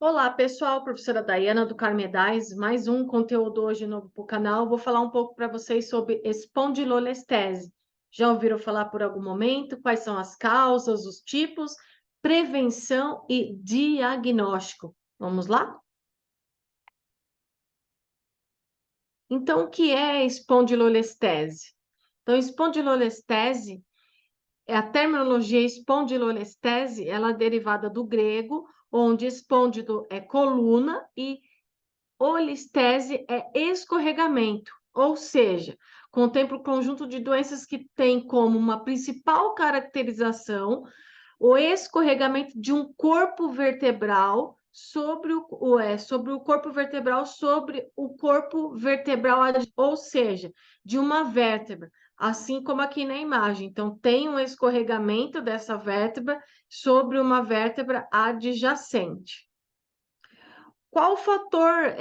Olá, pessoal, professora Daiana do Carmedais, mais um conteúdo hoje novo para o canal. Vou falar um pouco para vocês sobre espondilolestese. Já ouviram falar por algum momento? Quais são as causas, os tipos, prevenção e diagnóstico? Vamos lá? Então, o que é espondilolestese? Então, espondilolestese a terminologia espondilolestese, ela é derivada do grego, onde espôndido é coluna e olistese é escorregamento, ou seja, contempla o conjunto de doenças que tem como uma principal caracterização o escorregamento de um corpo vertebral sobre o corpo vertebral sobre o corpo vertebral, ou seja, de uma vértebra, assim como aqui na imagem. Então, tem um escorregamento dessa vértebra sobre uma vértebra adjacente. Qual o fator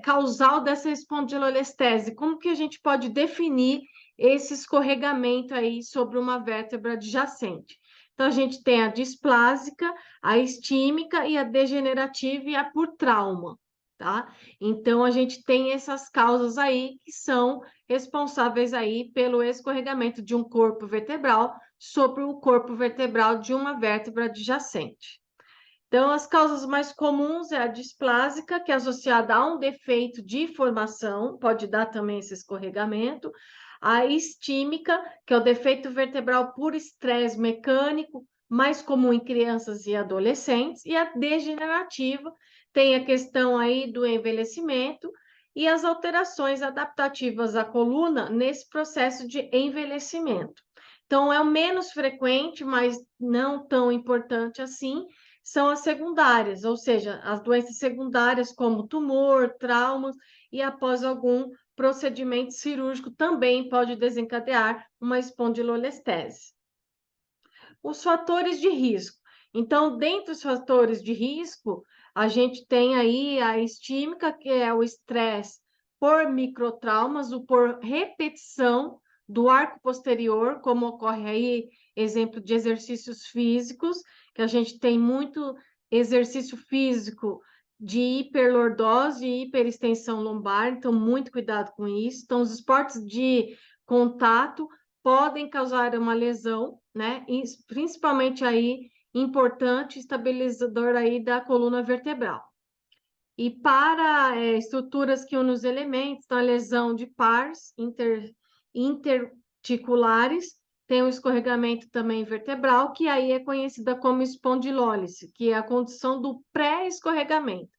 causal dessa espondilolestese? Como que a gente pode definir esse escorregamento aí sobre uma vértebra adjacente? Então, a gente tem a displásica, a isquímica e a degenerativa e a por trauma, tá? Então, a gente tem essas causas aí que são responsáveis aí pelo escorregamento de um corpo vertebral sobre o corpo vertebral de uma vértebra adjacente. Então, as causas mais comuns é a displásica, que é associada a um defeito de formação, pode dar também esse escorregamento. A isquímica, que é o defeito vertebral por estresse mecânico, mais comum em crianças e adolescentes. E a degenerativa, tem a questão aí do envelhecimento e as alterações adaptativas à coluna nesse processo de envelhecimento. Então, é o menos frequente, mas não tão importante assim, são as secundárias, ou seja, as doenças secundárias como tumor, traumas e após algum procedimento cirúrgico também pode desencadear uma espondilolestese. Os fatores de risco. Então, dentre os fatores de risco, a gente tem aí a isquímica, que é o estresse por microtraumas, o por repetição do arco posterior, como ocorre aí, exemplo de exercícios físicos, que a gente tem muito exercício físico de hiperlordose e hiperextensão lombar, então muito cuidado com isso. Então, os esportes de contato podem causar uma lesão, né? E principalmente aí importante estabilizador aí da coluna vertebral. E para estruturas que unem os elementos, então a lesão de pars interarticulares, tem o escorregamento também vertebral, que aí é conhecida como espondilólise, que é a condição do pré-escorregamento.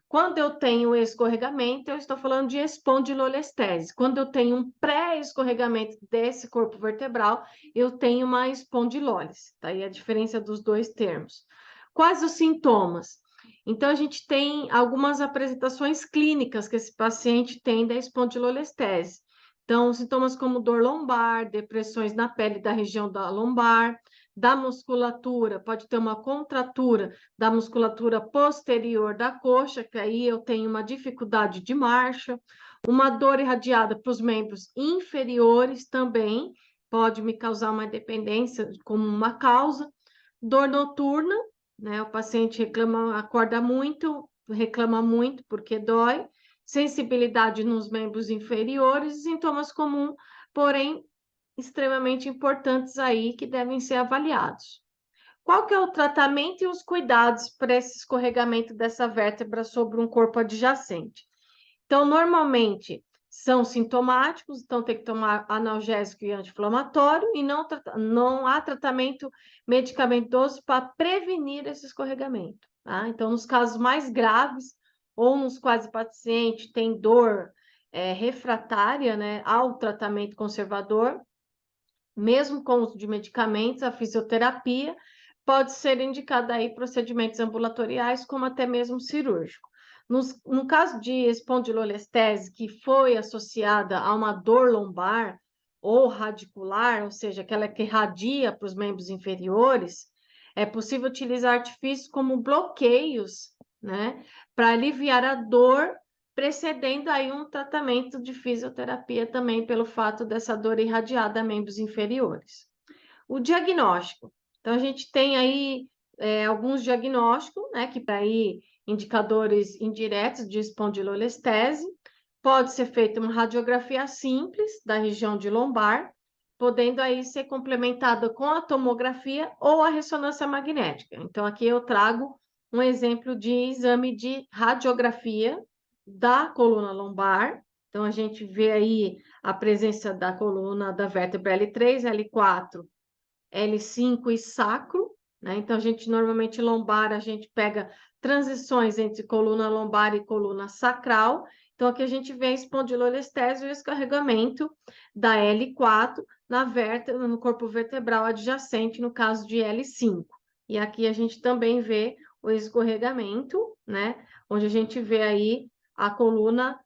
Quando eu tenho escorregamento, eu estou falando de espondilolestese. Quando eu tenho um pré-escorregamento desse corpo vertebral, eu tenho uma espondilólise. Tá aí a diferença dos dois termos. Quais os sintomas? Então, a gente tem algumas apresentações clínicas que esse paciente tem da espondilolestese. Então, sintomas como dor lombar, depressões na pele da região da lombar, da musculatura, pode ter uma contratura da musculatura posterior da coxa, que aí eu tenho uma dificuldade de marcha, uma dor irradiada para os membros inferiores também, pode me causar uma dependência como uma causa, dor noturna, né? O paciente reclama, acorda muito, reclama muito porque dói, sensibilidade nos membros inferiores, sintomas comuns, porém extremamente importantes aí que devem ser avaliados. Qual que é o tratamento e os cuidados para esse escorregamento dessa vértebra sobre um corpo adjacente? Então, normalmente são sintomáticos, então tem que tomar analgésico e anti-inflamatório, e não há tratamento medicamentoso para prevenir esse escorregamento. Tá? Então, nos casos mais graves, ou nos quais o paciente tem dor refratária, né, ao tratamento conservador, mesmo com o uso de medicamentos, a fisioterapia pode ser indicada aí procedimentos ambulatoriais, como até mesmo cirúrgico. No caso de espondilolestese, que foi associada a uma dor lombar ou radicular, ou seja, aquela que radia para os membros inferiores, é possível utilizar artifícios como bloqueios, né, para aliviar a dor, precedendo aí um tratamento de fisioterapia também pelo fato dessa dor irradiada a membros inferiores. O diagnóstico. Então, a gente tem aí alguns diagnósticos, né, que para aí indicadores indiretos de espondilolestese. Pode ser feita uma radiografia simples da região de lombar, podendo aí ser complementada com a tomografia ou a ressonância magnética. Então, aqui eu trago um exemplo de exame de radiografia da coluna lombar. Então, a gente vê aí a presença da coluna da vértebra L3, L4, L5 e sacro, né? Então, a gente normalmente lombar, a gente pega transições entre coluna lombar e coluna sacral. Então, aqui a gente vê a espondilolestese e o escorregamento da L4 na vértebra, no corpo vertebral adjacente, no caso de L5. E aqui a gente também vê o escorregamento, né? Onde a gente vê aí a coluna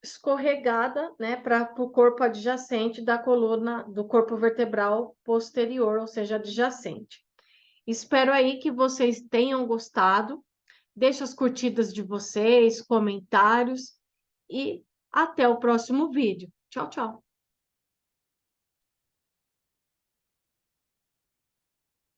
escorregada, né, para o corpo adjacente da coluna do corpo vertebral posterior, ou seja, adjacente. Espero aí que vocês tenham gostado. Deixe as curtidas de vocês, comentários e até o próximo vídeo. Tchau, tchau.